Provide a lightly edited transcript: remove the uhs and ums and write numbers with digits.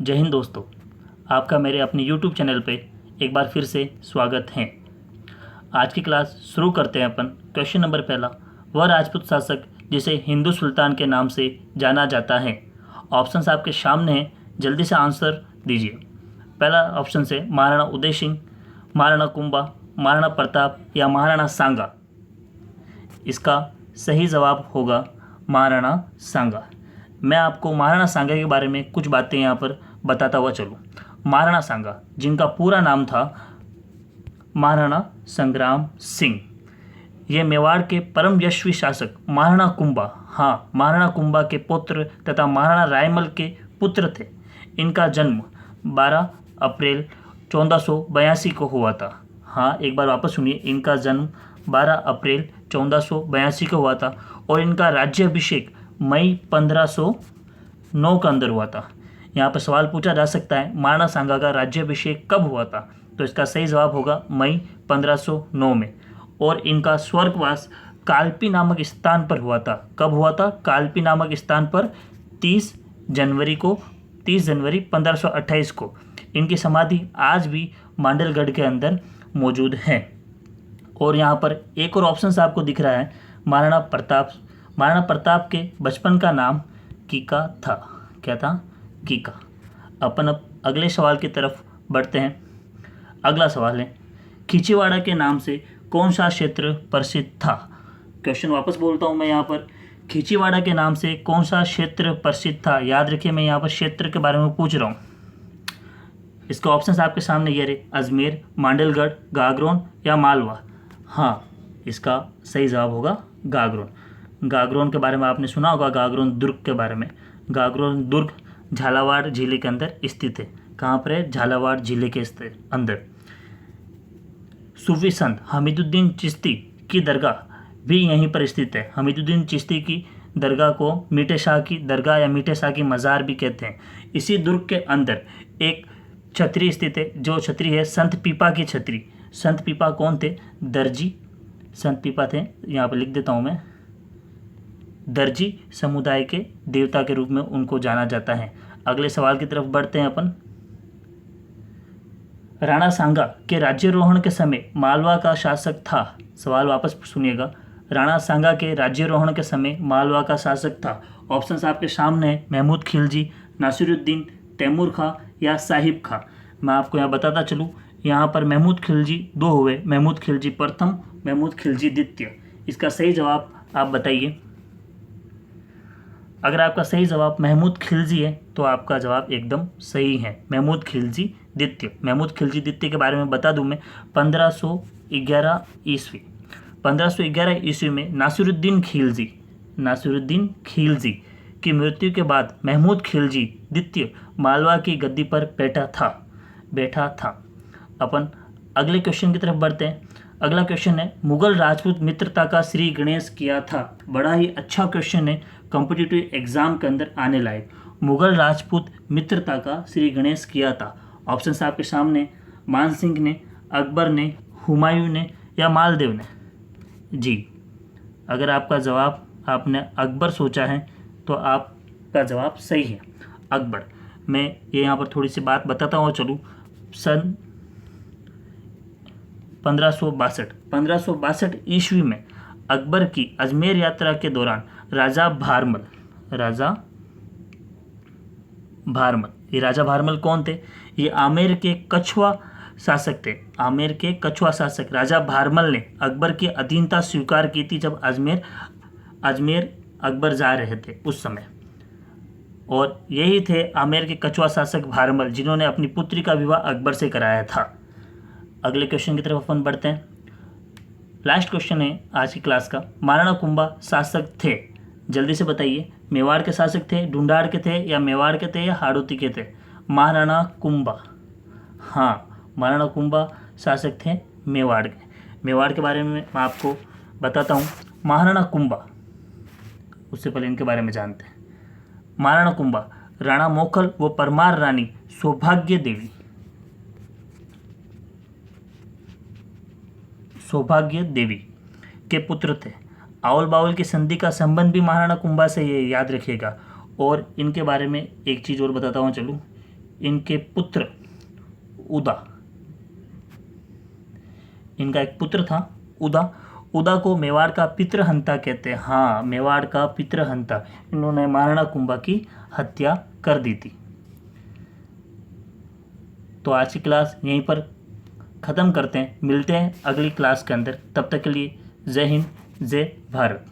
जय हिंद दोस्तों, आपका मेरे अपने YouTube चैनल पे एक बार फिर से स्वागत है। आज की क्लास शुरू करते हैं अपन। क्वेश्चन नंबर पहला, वह राजपूत शासक जिसे हिंदू सुल्तान के नाम से जाना जाता है। ऑप्शंस आपके सामने हैं, जल्दी से आंसर दीजिए। पहला ऑप्शन है महाराणा उदय सिंह, महाराणा कुंभा, महाराणा प्रताप या महाराणा सांगा। इसका सही जवाब होगा महाराणा सांगा। मैं आपको महाराणा सांगा के बारे में कुछ बातें यहाँ पर बताता हुआ चलूँ। महाराणा सांगा, जिनका पूरा नाम था महाराणा संग्राम सिंह, ये मेवाड़ के परम यशस्वी शासक महाराणा कुंभा, हाँ महाराणा कुंभा के पुत्र तथा महाराणा रायमल के पुत्र थे। इनका जन्म 12 अप्रैल 1482 को हुआ था। हाँ, एक बार वापस सुनिए, इनका जन्म 12 अप्रैल 1482 को हुआ था और इनका राज्याभिषेक मई 1509 के अंदर हुआ था। यहाँ पर सवाल पूछा जा सकता है महाराणा सांगा का राज्याभिषेक कब हुआ था, तो इसका सही जवाब होगा मई 1509 में। और इनका स्वर्गवास कालपी नामक स्थान पर हुआ था। कब हुआ था? कालपी नामक स्थान पर 30 जनवरी 1528 को। इनकी समाधि आज भी मांडलगढ़ के अंदर मौजूद है। और यहाँ पर एक और ऑप्शन आपको दिख रहा है, महाराणा प्रताप। महाराणा प्रताप के बचपन का नाम कीका था। क्या था? कीका। अपन अब अगले सवाल की तरफ बढ़ते हैं। अगला सवाल है, खिंचीवाड़ा के नाम से कौन सा क्षेत्र प्रसिद्ध था? क्वेश्चन वापस बोलता हूँ मैं यहाँ पर, खिंचीवाड़ा के नाम से कौन सा क्षेत्र प्रसिद्ध था? याद रखिए, मैं यहाँ पर क्षेत्र के बारे में पूछ रहा हूँ। इसके ऑप्शंस आपके सामने ये रहे, अजमेर, मांडलगढ़, गागरोन या मालवा। हाँ, इसका सही जवाब होगा गागरोन। गागरोन के बारे में आपने सुना होगा, गागरोन दुर्ग के बारे में। गागरोन दुर्ग झालावाड़ जिले के अंदर स्थित है। कहाँ पर है? झालावाड़ जिले के अंदर। सूफी संत हमीदुद्दीन चिश्ती की दरगाह भी यहीं पर स्थित है। हमीदुद्दीन चिश्ती की दरगाह को मीठे शाह की दरगाह या मीठे शाह की मज़ार भी कहते हैं। इसी दुर्ग के अंदर एक छतरी स्थित है, जो छतरी है संत पीपा की छतरी। संत पीपा कौन थे? दर्जी संत पीपा थे। यहाँ पर लिख देता हूँ मैं, दर्जी समुदाय के देवता के रूप में उनको जाना जाता है। अगले सवाल की तरफ बढ़ते हैं अपन। राणा सांगा के राज्यारोहण के समय मालवा का शासक था। सवाल वापस सुनिएगा, राणा सांगा के राज्यारोहण के समय मालवा का शासक था। ऑप्शंस आपके सामने हैं, महमूद खिलजी, नासिरुद्दीन, तैमूर खां या साहिब खां। मैं आपको यहाँ बताता चलूँ, यहाँ पर महमूद खिलजी दो हुए, महमूद खिलजी प्रथम, महमूद खिलजी द्वितीय। इसका सही जवाब आप बताइए। अगर आपका सही जवाब महमूद खिलजी है तो आपका जवाब एकदम सही है, महमूद खिलजी द्वितीय। महमूद खिलजी द्वितीय के बारे में बता दूं मैं, 1511 ईस्वी 1511 ईस्वी में नासिरुद्दीन खिलजी की मृत्यु के बाद महमूद खिलजी द्वितीय मालवा की गद्दी पर बैठा था। अपन अगले क्वेश्चन की तरफ बढ़ते हैं। अगला क्वेश्चन है, मुगल राजपूत मित्रता का श्री गणेश किया था। बड़ा ही अच्छा क्वेश्चन है, कॉम्पिटिटिव एग्जाम के अंदर आने लायक। मुगल राजपूत मित्रता का श्री गणेश किया था। ऑप्शंस आपके सामने, मान सिंह ने, अकबर ने, हुमायूं ने या मालदेव ने। जी, अगर आपका जवाब आपने अकबर सोचा है तो आपका जवाब सही है, अकबर। मैं ये यहाँ पर थोड़ी सी बात बताता हूँ चलूँ। सन 1562 ईस्वी में अकबर की अजमेर यात्रा के दौरान राजा भारमल, ये राजा भारमल कौन थे? ये आमेर के कछुआ शासक थे। आमेर के कछुआ शासक राजा भारमल ने अकबर की अधीनता स्वीकार की थी जब अजमेर अकबर जा रहे थे उस समय। और यही थे आमेर के कछुआ शासक भारमल, जिन्होंने अपनी पुत्री का विवाह अकबर से कराया था। अगले क्वेश्चन की तरफ अपन बढ़ते हैं। लास्ट क्वेश्चन है आज की क्लास का, महाराणा कुंभा शासक थे, जल्दी से बताइए। मेवाड़ के शासक थे, ढूंढाड़ के थे या मेवाड़ के थे या हाड़ौती के थे? महाराणा कुंभा, हाँ महाराणा कुंभा शासक थे मेवाड़ के। मेवाड़ के बारे में मैं आपको बताता हूँ। महाराणा कुंभा, उससे पहले इनके बारे में जानते हैं। महाराणा कुंभा राणा मोखल व परमार रानी सौभाग्य देवी के पुत्र थे। आओल बाउल की संधि का संबंध भी महाराणा कुंभा से, ये याद रखिएगा। और इनके बारे में एक चीज़ और बताता हूँ चलूँ, इनके पुत्र उदा, इनका एक पुत्र था उदा। उदा को मेवाड़ का पितृहंता कहते हैं। हाँ, मेवाड़ का पितृहंता। इन्होंने महाराणा कुंभा की हत्या कर दी थी। तो आज की क्लास यहीं पर ख़त्म करते हैं। मिलते हैं अगली क्लास के अंदर। तब तक के लिए जय हिंद, जय भारत।